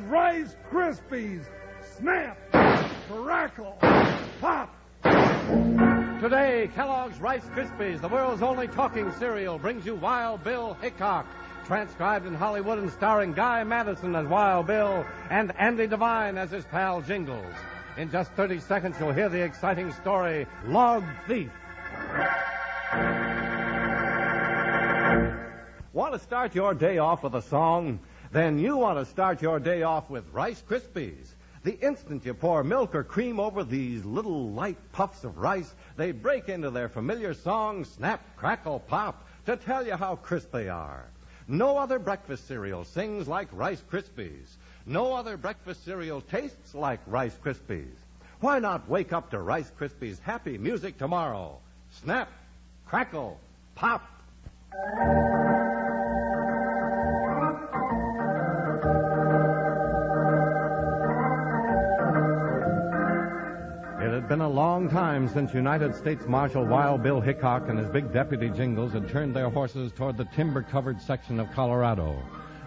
Rice Krispies. Snap, crackle, pop. Today, Kellogg's Rice Krispies, the world's only talking cereal, brings you Wild Bill Hickok, transcribed in Hollywood and starring Guy Madison as Wild Bill and Andy Devine as his pal Jingles. In just 30 seconds, you'll hear the exciting story, Log Thief. Want to start your day off with a song? Then you want to start your day off with Rice Krispies. The instant you pour milk or cream over these little light puffs of rice, they break into their familiar song, Snap, Crackle, Pop, to tell you how crisp they are. No other breakfast cereal sings like Rice Krispies. No other breakfast cereal tastes like Rice Krispies. Why not wake up to Rice Krispies' happy music tomorrow? Snap, crackle, pop. It had been a long time since United States Marshal Wild Bill Hickok and his big deputy Jingles had turned their horses toward the timber-covered section of Colorado.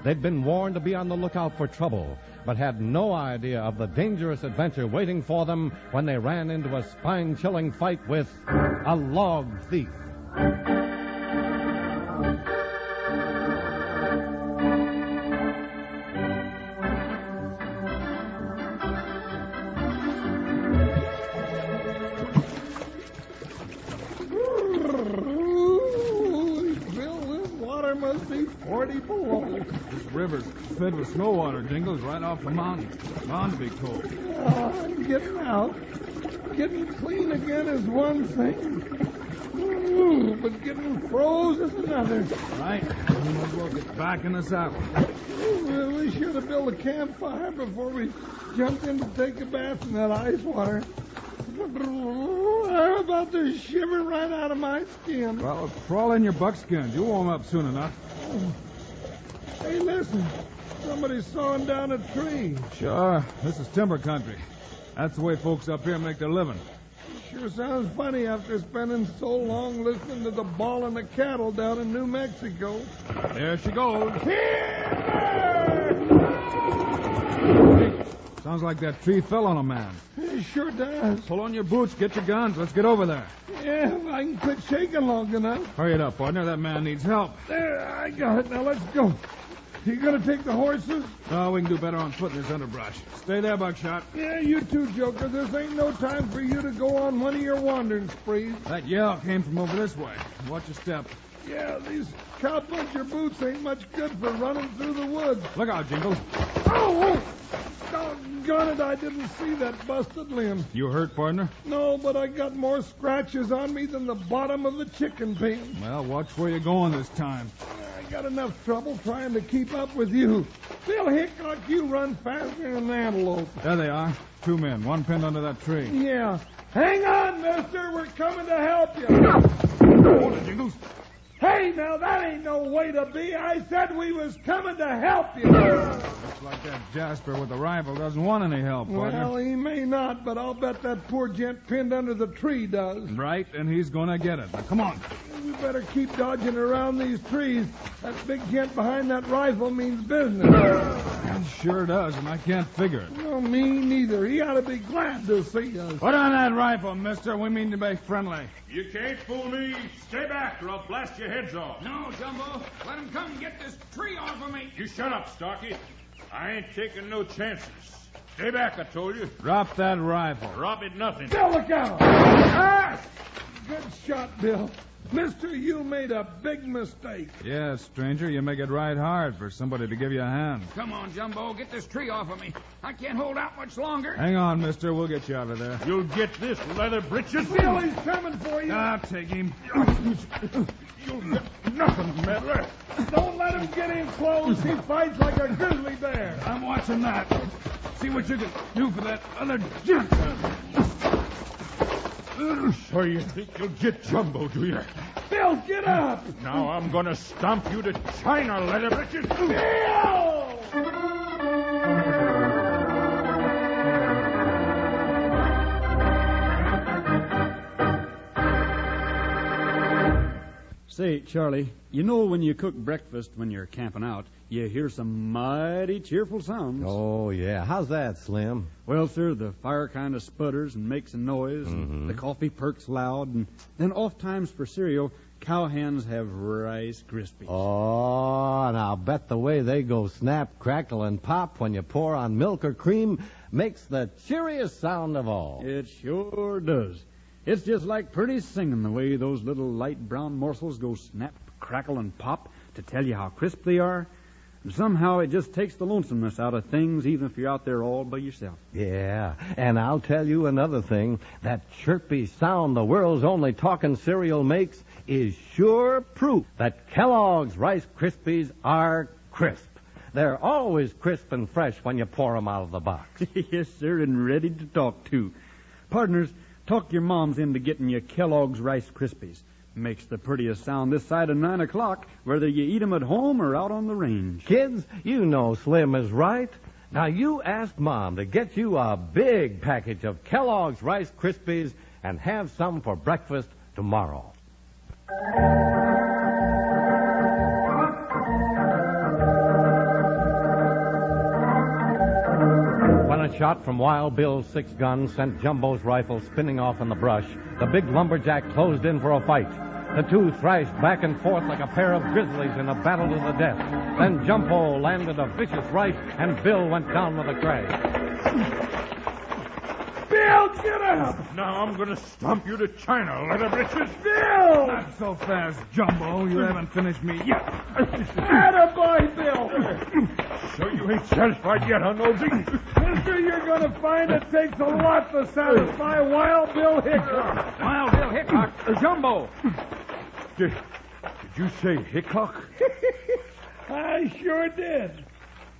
They'd been warned to be on the lookout for trouble, but had no idea of the dangerous adventure waiting for them when they ran into a spine-chilling fight with a log thief. Must be 40 below. This river's fed with snow water, Jingles, right off the mountain. Bound to be cold. I'm getting out. Getting clean again is one thing. Ooh, but getting froze is another. Right. We might as well get back in the saddle. Well, we should have built a campfire before we jumped in to take a bath in that ice water. I'm about to shiver right out of my skin. Well, crawl in your buckskins. You'll warm up soon enough. Hey, listen. Somebody's sawing down a tree. Sure. This is timber country. That's the way folks up here make their living. Sure sounds funny after spending so long listening to the bawling of cattle down in New Mexico. There she goes. Sounds like that tree fell on a man. It sure does. Pull on your boots, get your guns. Let's get over there. Yeah, if I can quit shaking long enough. Hurry it up, partner. That man needs help. There, I got it. Now let's go. You gonna take the horses? Oh, we can do better on foot in this underbrush. Stay there, Buckshot. Yeah, you too, Joker. This ain't no time for you to go on one of your wandering sprees. That yell came from over this way. Watch your step. Yeah, these cowpuncher boots ain't much good for running through the woods. Look out, Jingles. Oh! Doggone it, I didn't see that busted limb. You hurt, partner? No, but I got more scratches on me than the bottom of the chicken pen. Well, watch where you're going this time. I got enough trouble trying to keep up with you. Bill Hickok, you run faster than an antelope. There they are. 2 men, one pinned under that tree. Yeah. Hang on, mister. We're coming to help you. Hold it, Jingles. Hey, now that ain't no way to be. I said we was coming to help you. Looks like that Jasper with the rifle doesn't want any help, partner. Well, he may not, but I'll bet that poor gent pinned under the tree does. Right, and he's gonna get it. Now, come on. We better keep dodging around these trees. That big gent behind that rifle means business. It sure does, and I can't figure it. Well, me neither. He ought to be glad to see us. Put on that rifle, mister. We mean to be friendly. You can't fool me. Stay back or I'll blast your heads off. No, Jumbo. Let him come get this tree off of me. You shut up, Starkey. I ain't taking no chances. Stay back, I told you. Drop that rifle. Drop it nothing. Bill, look out! Ah! Good shot, Bill. Mister, you made a big mistake. Yes, stranger, you make it right hard for somebody to give you a hand. Come on, Jumbo. Get this tree off of me. I can't hold out much longer. Hang on, mister. We'll get you out of there. You'll get this, leather breeches. Bill, he's coming for you. I'll take him. You'll get nothing, meddler. Don't let him get in close. He fights like a grizzly bear. I'm watching that. See what you can do for that other gent. So you think you'll get Jumbo, do you? Bill, get up! Now I'm going to stomp you to China, leather breeches. Bill! Say, Charlie, you know when you cook breakfast when you're camping out, you hear some mighty cheerful sounds. Oh, yeah. How's that, Slim? Well, sir, the fire kind of sputters and makes a noise, and the coffee perks loud, and then oft-times for cereal, cowhens have Rice Krispies. Oh, and I'll bet the way they go snap, crackle, and pop when you pour on milk or cream makes the cheeriest sound of all. It sure does. It's just like pretty singing the way those little light brown morsels go snap, crackle, and pop to tell you how crisp they are. And somehow it just takes the lonesomeness out of things, even if you're out there all by yourself. Yeah, and I'll tell you another thing. That chirpy sound the world's only talking cereal makes is sure proof that Kellogg's Rice Krispies are crisp. They're always crisp and fresh when you pour them out of the box. Yes, sir, and ready to talk, too. Partners, talk your moms into getting you Kellogg's Rice Krispies. Makes the prettiest sound this side of 9 o'clock, whether you eat 'em at home or out on the range. Kids, you know Slim is right. Now you ask Mom to get you a big package of Kellogg's Rice Krispies and have some for breakfast tomorrow. When a shot from Wild Bill's 6-gun sent Jumbo's rifle spinning off in the brush, the big lumberjack closed in for a fight. The two thrashed back and forth like a pair of grizzlies in a battle to the death. Then Jumbo landed a vicious right, and Bill went down with a crash. Bill, get up! Now I'm going to stomp you to China, leather britches. Bill! Not so fast, Jumbo. You haven't finished me yet. Attaboy, Bill! So you ain't satisfied yet, huh, Nosey? Mister, you're going to find it takes a lot to satisfy Wild Bill Hickok. Wild Bill Hickok. Jumbo. Did you say Hickok? I sure did.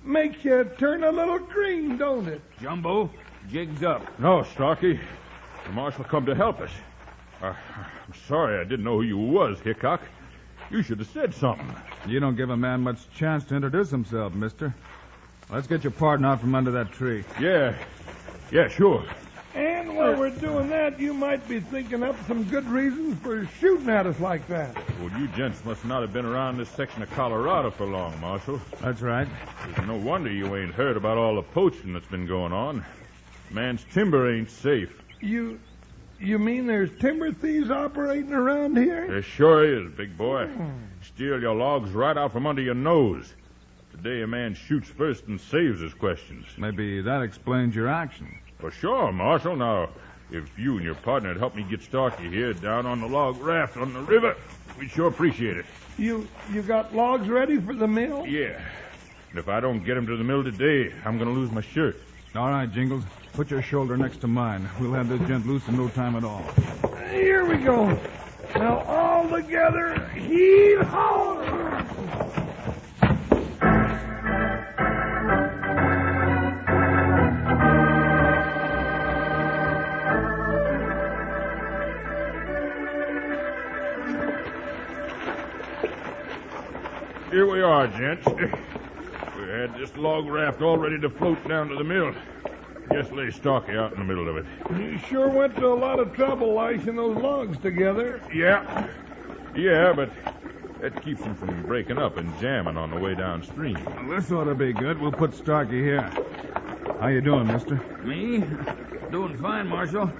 Makes you turn a little green, don't it? Jumbo, jig's up. No, Starkey. The marshal come to help us. I'm sorry I didn't know who you was, Hickok. You should have said something. You don't give a man much chance to introduce himself, mister. Let's get your partner out from under that tree. Yeah, sure. And while we're doing that, you might be thinking up some good reasons for shooting at us like that. Well, you gents must not have been around this section of Colorado for long, Marshal. That's right. It's no wonder you ain't heard about all the poaching that's been going on. Man's timber ain't safe. You mean there's timber thieves operating around here? There sure is, big boy. Steal your logs right out from under your nose. Today a man shoots first and saves his questions. Maybe that explains your action. For sure, Marshal. Now, if you and your partner had helped me get Starkey here down on the log raft on the river, we'd sure appreciate it. You got logs ready for the mill? Yeah. And if I don't get him to the mill today, I'm going to lose my shirt. All right, Jingles. Put your shoulder next to mine. We'll have this gent loose in no time at all. Here we go. Now, all together, heave ho! Here we are, gents. We had this log raft all ready to float down to the mill. Just lay Starkey out in the middle of it. You sure went to a lot of trouble lashing those logs together. Yeah, but that keeps them from breaking up and jamming on the way downstream. Well, this ought to be good. We'll put Starkey here. How you doing, mister? Me? Doing fine, Marshal.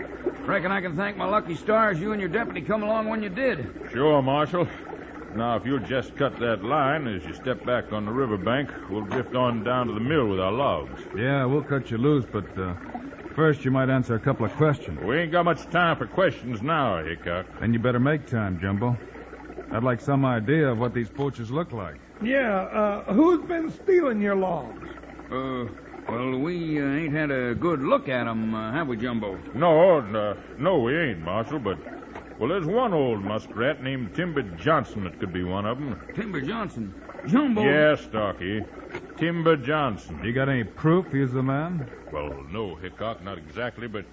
Reckon I can thank my lucky stars you and your deputy come along when you did. Sure, Marshal. Now, if you'll just cut that line as you step back on the riverbank, we'll drift on down to the mill with our logs. Yeah, we'll cut you loose, but first you might answer a couple of questions. We ain't got much time for questions now, Hickok. Then you better make time, Jumbo. I'd like some idea of what these poachers look like. Yeah, who's been stealing your logs? Well, we ain't had a good look at 'em, have we, Jumbo? No, we ain't, Marshal, but... Well, there's one old muskrat named Timber Johnson that could be one of them. Timber Johnson? Jumbo? Yeah, Starkey. Timber Johnson. You got any proof he's the man? Well, no, Hickok, not exactly, but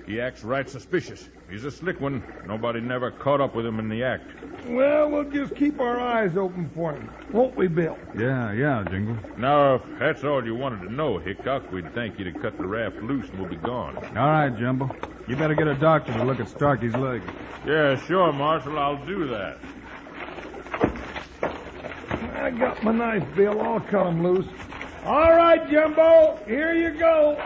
he acts right suspicious. He's a slick one. Nobody never caught up with him in the act. Well, we'll just keep our eyes open for him, won't we, Bill? Yeah, Jingle. Now, if that's all you wanted to know, Hickok, we'd thank you to cut the raft loose and we'll be gone. All right, Jumbo. You better get a doctor to look at Starkey's leg. Yeah, sure, Marshal, I'll do that. I got my knife, Bill. I'll cut 'em loose. All right, Jumbo. Here you go.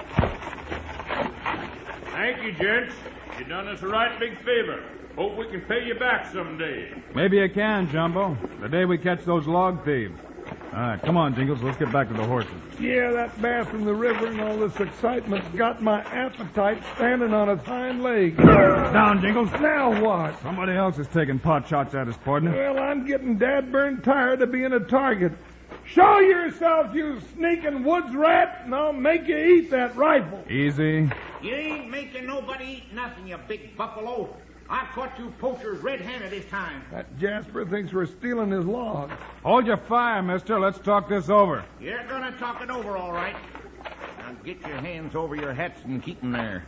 Thank you, gents. You done us a right big favor. Hope we can pay you back someday. Maybe you can, Jumbo. The day we catch those log thieves. All right, come on, Jingles. Let's get back to the horses. Yeah, that bath in the river and all this excitement's got my appetite standing on its hind legs. Down, Jingles. Now what? Somebody else is taking pot shots at us, partner. Well, I'm getting dad-burned tired of being a target. Show yourself, you sneaking woods rat, and I'll make you eat that rifle. Easy. You ain't making nobody eat nothing, you big buffalo. I caught you poachers red-handed this time. That Jasper thinks we're stealing his log. Hold your fire, mister. Let's talk this over. You're gonna talk it over, all right. Now get your hands over your hats and keep them there.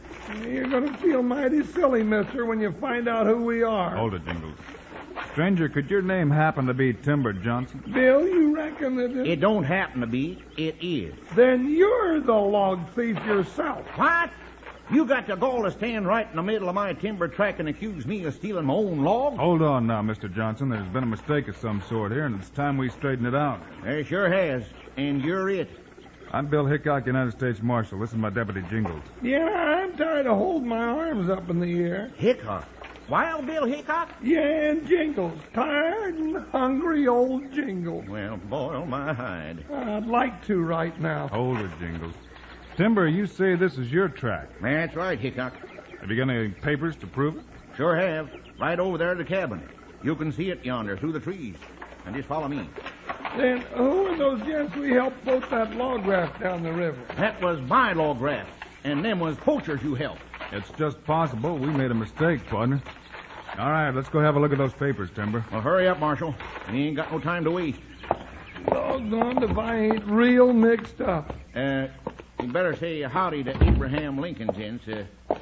You're going to feel mighty silly, mister, when you find out who we are. Hold it, Jingles. Stranger, could your name happen to be Timber Johnson? Bill, you reckon that It don't happen to be. It is. Then you're the log thief yourself. What? You got the gall to stand right in the middle of my timber track and accuse me of stealing my own log? Hold on now, Mr. Johnson. There's been a mistake of some sort here, and it's time we straighten it out. There sure has. And you're it. I'm Bill Hickok, United States Marshal. This is my deputy, Jingles. Yeah, I'm tired of holding my arms up in the air. Hickok. Wild Bill Hickok? Yeah, and Jingles. Tired and hungry old Jingles. Well, boil my hide. I'd like to right now. Hold it, Jingles. Timber, you say this is your track. That's right, Hickok. Have you got any papers to prove it? Sure have. Right over there at the cabin. You can see it yonder through the trees. And just follow me. Then who are those gents we helped float that log raft down the river? That was my log raft. And them was poachers you helped. It's just possible we made a mistake, partner. All right, let's go have a look at those papers, Timber. Well, hurry up, Marshal. We ain't got no time to waste. Doggone if I ain't real mixed up. You better say howdy to Abraham Lincoln, gents.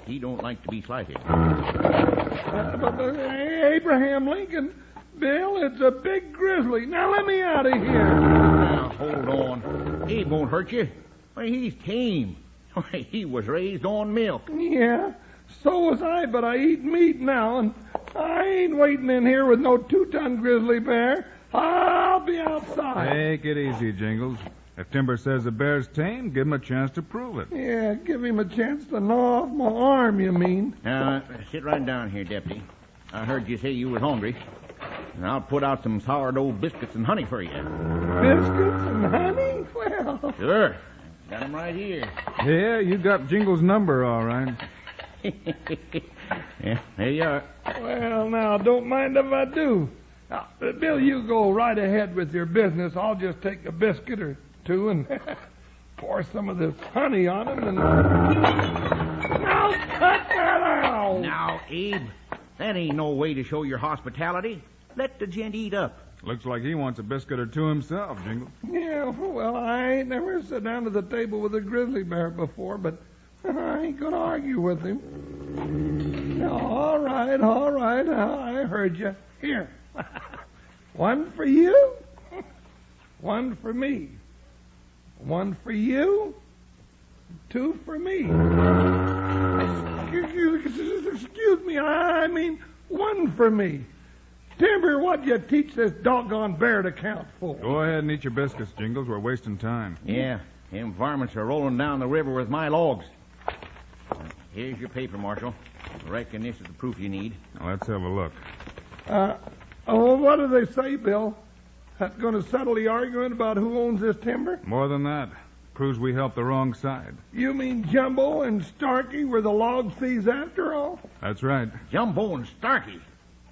He don't like to be slighted. But Abraham Lincoln, Bill, it's a big grizzly. Now let me out of here. Now, hold on. Abe won't hurt you. Why, he's tame. Why, he was raised on milk. Yeah, so was I, but I eat meat now, and I ain't waiting in here with no 2-ton grizzly bear. I'll be outside. Take it easy, Jingles. If Timber says the bear's tame, give him a chance to prove it. Yeah, give him a chance to gnaw off my arm, you mean. Now, sit right down here, Deputy. I heard you say you was hungry. And I'll put out some sourdough biscuits and honey for you. Biscuits and honey? Well... Sure. Got 'em right here. Yeah, you got Jingles' number, all right. Yeah, there you are. Well, now, don't mind if I do. Now, Bill, you go right ahead with your business. I'll just take a biscuit or two and pour some of this honey on them and... Now, cut that out! Now, Abe, that ain't no way to show your hospitality. Let the gent eat up. Looks like he wants a biscuit or two himself, Jingles. Yeah, well, I ain't never sat down to the table with a grizzly bear before, but I ain't gonna argue with him. All right, I heard you. Here. One for you, one for me. One for you, 2 for me. Excuse me, I mean 1 for me. Timber, what'd you teach this doggone bear to count for? Go ahead and eat your biscuits, Jingles. We're wasting time. Yeah, them varmints are rolling down the river with my logs. Here's your paper, Marshal. I reckon this is the proof you need. Now, let's have a look. What do they say, Bill? That's going to settle the argument about who owns this timber? More than that. Proves we helped the wrong side. You mean Jumbo and Starkey were the log thieves after all? That's right. Jumbo and Starkey.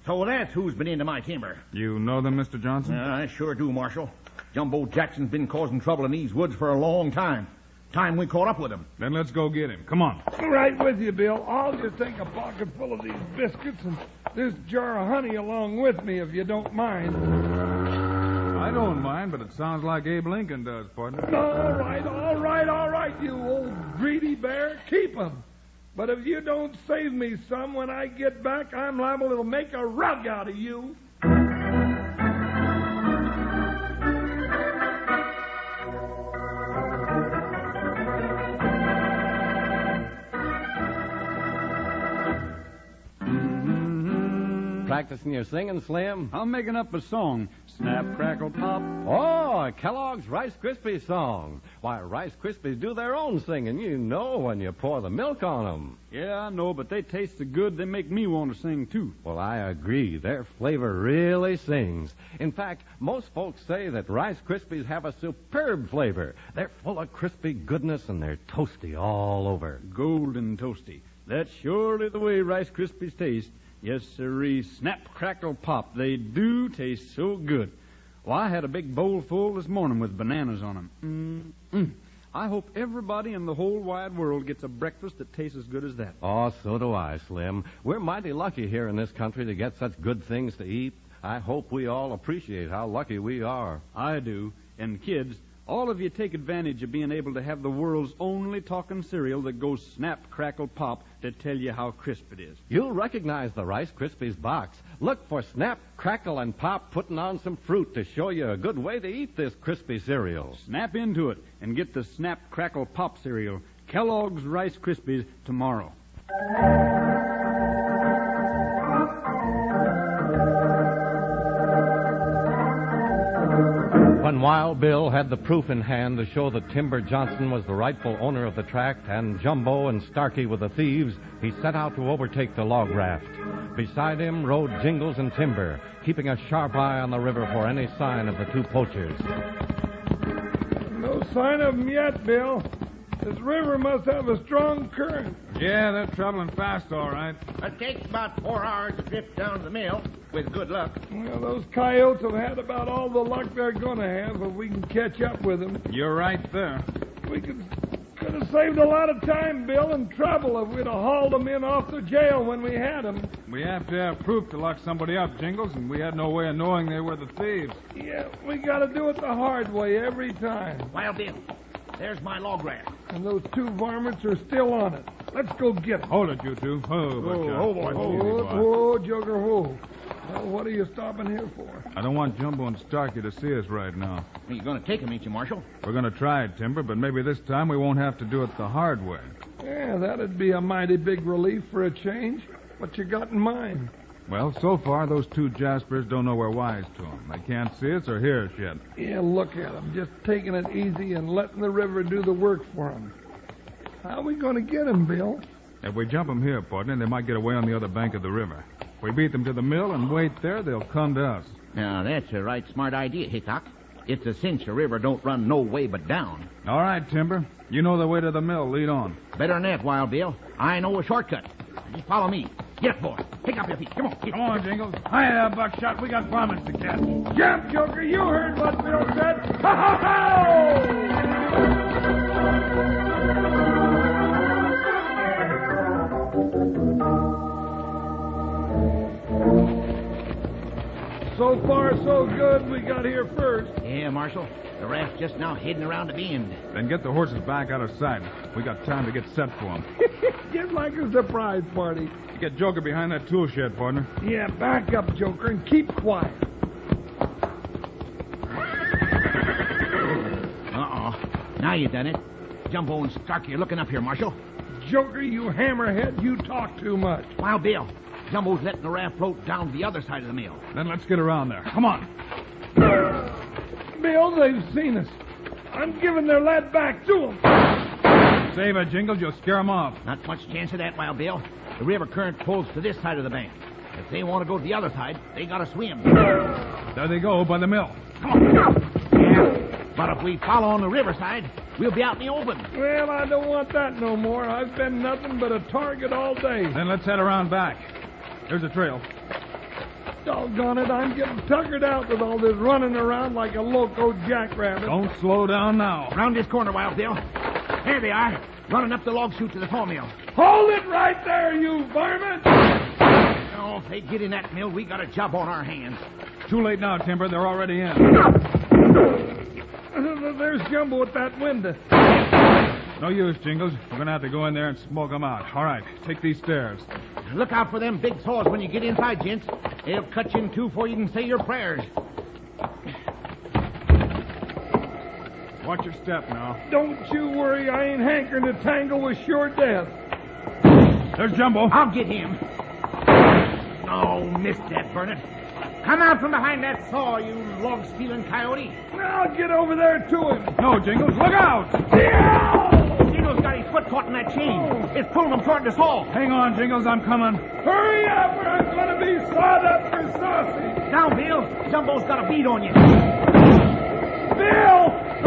So that's who's been into my timber. You know them, Mr. Johnson? I sure do, Marshal. Jumbo Jackson's been causing trouble in these woods for a long time. Time we caught up with him. Then let's go get him. Come on. Right with you, Bill. I'll just take a pocket full of these biscuits and this jar of honey along with me, if you don't mind. I don't mind, but it sounds like Abe Lincoln does, partner. All right, you old greedy bear. Keep 'em. But if you don't save me some when I get back, I'm liable to make a rug out of you. practicing your singing, Slim? I'm making up a song. Snap, crackle, pop. Oh, Kellogg's Rice Krispies song. Why, Rice Krispies do their own singing, you know, when you pour the milk on them. Yeah, I know, but they taste so good they make me want to sing, too. Well, I agree. Their flavor really sings. In fact, most folks say that Rice Krispies have a superb flavor. They're full of crispy goodness and they're toasty all over. Golden toasty. That's surely the way Rice Krispies taste. Yes, sirree. Snap, crackle, pop. They do taste so good. Well, I had a big bowl full this morning with bananas on them. I hope everybody in the whole wide world gets a breakfast that tastes as good as that. Oh, so do I, Slim. We're mighty lucky here in this country to get such good things to eat. I hope we all appreciate how lucky we are. I do. And kids, all of you take advantage of being able to have the world's only talking cereal that goes snap, crackle, pop to tell you how crisp it is. You'll recognize the Rice Krispies box. Look for Snap, Crackle, and Pop putting on some fruit to show you a good way to eat this crispy cereal. Snap into it and get the Snap, Crackle, Pop cereal. Kellogg's Rice Krispies tomorrow. When Wild Bill had the proof in hand to show that Timber Johnson was the rightful owner of the tract and Jumbo and Starkey were the thieves, he set out to overtake the log raft. Beside him rode Jingles and Timber, keeping a sharp eye on the river for any sign of the two poachers. No sign of them yet, Bill. This river must have a strong current. Yeah, they're traveling fast, all right. It takes about 4 hours to drift down to the mill, with good luck. Well, those coyotes have had about all the luck they're going to have if we can catch up with them. You're right there. We could have saved a lot of time, Bill, and trouble if we'd have hauled them in off the jail when we had them. We have to have proof to lock somebody up, Jingles, and we had no way of knowing they were the thieves. Yeah, we got to do it the hard way every time. Wild Bill, there's my log raft. And those two varmints are still on it. Let's go get them. Hold it, you two. Oh, boy. Whoa, Joker, whoa. Well, what are you stopping here for? I don't want Jumbo and Starkey to see us right now. You're going to take him, ain't you, Marshal? We're going to try it, Timber, but maybe this time we won't have to do it the hard way. Yeah, that'd be a mighty big relief for a change. What you got in mind? Well, so far, those two Jaspers don't know we're wise to them. They can't see us or hear us yet. Yeah, look at them. Just taking it easy and letting the river do the work for them. How are we going to get them, Bill? If we jump them here, partner, they might get away on the other bank of the river. If we beat them to the mill and wait there, they'll come to us. Now, that's a right smart idea, Hickok. It's a cinch the river don't run no way but down. All right, Timber. You know the way to the mill. Lead on. Better than that, Wild Bill. I know a shortcut. Just follow me. Get up, boy. Pick up your feet. Come on. Come on, Jingles. Hi there, Buckshot. We got varmints to catch. Jump, Joker. You heard what Bill said. Ha, ha, ha! So far, so good. We got here first. Yeah, Marshal. The raft's just now heading around the bend. Then get the horses back out of sight. We got time to get set for them. Just like a surprise party. Get Joker behind that tool shed, partner. Yeah, back up, Joker, and keep quiet. Uh-oh. Now you done it. Jumbo and Starkey are looking up here, Marshal. Joker, you hammerhead, you talk too much. Wild Bill. Jumbo's letting the raft float down to the other side of the mill. Then let's get around there. Come on. Bill, they've seen us. I'm giving their lad back to them. Save it, Jingles. You'll scare them off. Not much chance of that, Wild Bill. The river current pulls to this side of the bank. If they want to go to the other side, they got to swim. There they go, by the mill. Come on. Yeah. But if we follow on the riverside, we'll be out in the open. Well, I don't want that no more. I've been nothing but a target all day. Then let's head around back. There's a trail. Doggone it, I'm getting tuckered out with all this running around like a loco jackrabbit. Don't slow down now. Round this corner, Wild Bill. There they are, running up the log chute to the sawmill. Hold it right there, you varmint! Oh, if they get in that mill, we got a job on our hands. Too late now, Timber. They're already in. There's Jumbo at that window. No use, Jingles. We're going to have to go in there and smoke them out. All right, take these stairs. Look out for them big saws when you get inside, gents. They'll cut you in two before you can say your prayers. Watch your step now. Don't you worry, I ain't hankering to tangle with sure death. There's Jumbo. I'll get him. Oh, missed that, Burnett. Come out from behind that saw, you log-stealing coyote. I'll get over there to him. No, Jingles, look out! Jingles got his foot caught in that chain. It's pulling him toward the saw. Hang on, Jingles, I'm coming. Hurry up or I'm going to be sawed up for sausage. Down, Bill. Jumbo's got a bead on you. Bill,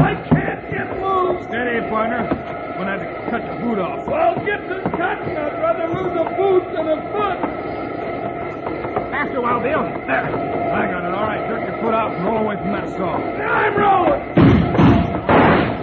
I can't get loose. Steady, partner. When I had to cut your boot off. Well, get to cutting. I'd rather lose a boot than a foot. Faster, Wild Bill. There. I got it. All right, jerk your foot out and roll away from that saw. I'm rolling.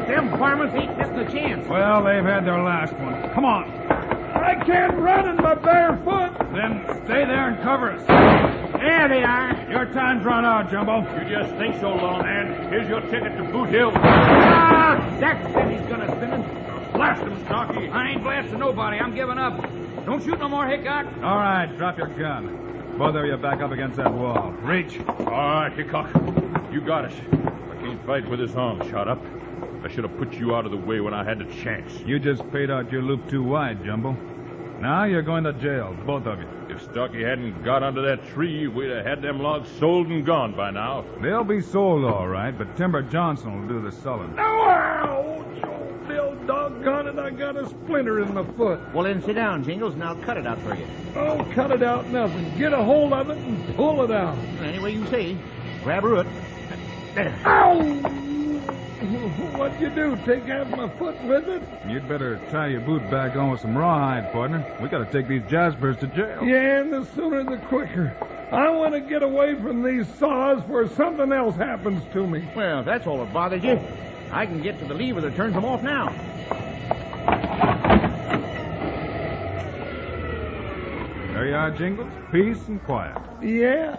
Them farmers ain't missing a chance. Well, they've had their last one. Come on. I can't run in my bare foot. Then stay there and cover us. There they are. Your time's run out, Jumbo. You just think so, Lawman. Here's your ticket to Boot Hill. Ah, that's it. He's gonna spin it. Blast him, Stocky. I ain't blasting nobody. I'm giving up. Don't shoot no more, Hickok. All right, drop your gun. Both of you back up against that wall. Reach. All right, Hickok. You got it. I can't fight with his arm shot up. I should have put you out of the way when I had the chance. You just paid out your loop too wide, Jumbo. Now you're going to jail, both of you. If Stocky hadn't got under that tree, we'd have had them logs sold and gone by now. They'll be sold all right, but Timber Johnson will do the selling. Ow! Joe, Bill, doggone it, I got a splinter in my foot. Well, then sit down, Jingles, and I'll cut it out for you. Oh, cut it out nothing. Get a hold of it and pull it out. Any way you say. Grab a root. There. Ow! What'd you do? Take half my foot with it? You'd better tie your boot back on with some rawhide, partner. We got to take these jaspers to jail. Yeah, and the sooner the quicker. I want to get away from these saws before something else happens to me. Well, if that's all that bothers you, I can get to the lever that turns them off now. There you are, Jingles. Peace and quiet. Yeah.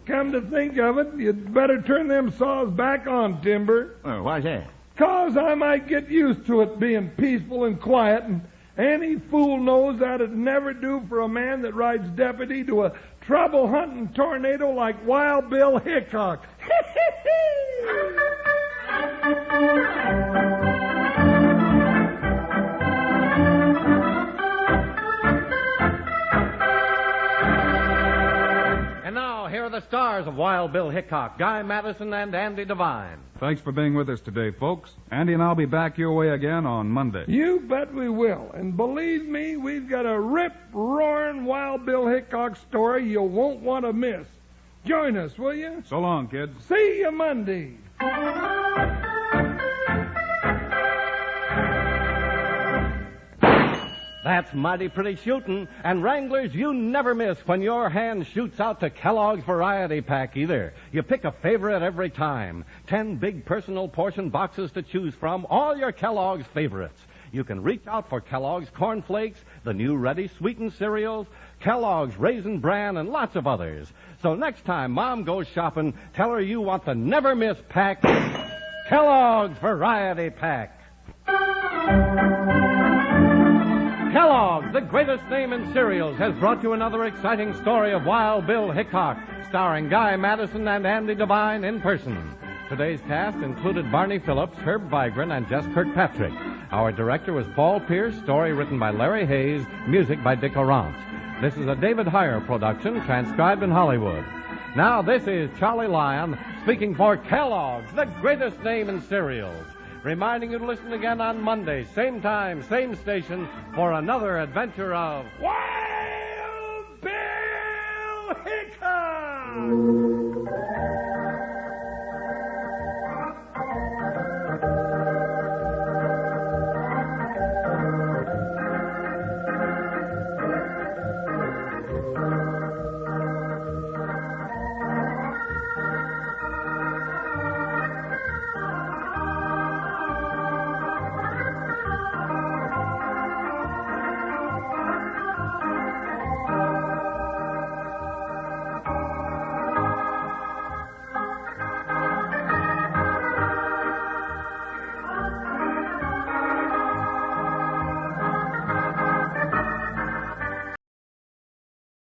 Come to think of it, you'd better turn them saws back on, Timber. Oh, why's that? 'Cause I might get used to it being peaceful and quiet, and any fool knows that'd never do for a man that rides deputy to a trouble-hunting tornado like Wild Bill Hickok. Here are the stars of Wild Bill Hickok, Guy Madison, and Andy Devine. Thanks for being with us today, folks. Andy and I'll be back your way again on Monday. You bet we will. And believe me, we've got a rip-roaring Wild Bill Hickok story you won't want to miss. Join us, will you? So long, kids. See you Monday. That's mighty pretty shooting. And Wranglers, you never miss when your hand shoots out to Kellogg's Variety Pack either. You pick a favorite every time. 10 big personal portion boxes to choose from, all your Kellogg's favorites. You can reach out for Kellogg's Corn Flakes, the new ready sweetened cereals, Kellogg's Raisin Bran, and lots of others. So next time Mom goes shopping, tell her you want the never miss pack, Kellogg's Variety Pack. Kellogg's, the greatest name in cereals, has brought you another exciting story of Wild Bill Hickok, starring Guy Madison and Andy Devine in person. Today's cast included Barney Phillips, Herb Vigran, and Jess Kirkpatrick. Our director was Paul Pierce, story written by Larry Hayes, music by Dick Orant. This is a David Heyer production, transcribed in Hollywood. Now, this is Charlie Lyon speaking for Kellogg's, the greatest name in cereals, reminding you to listen again on Monday, same time, same station, for another adventure of Wild Bill Hickok!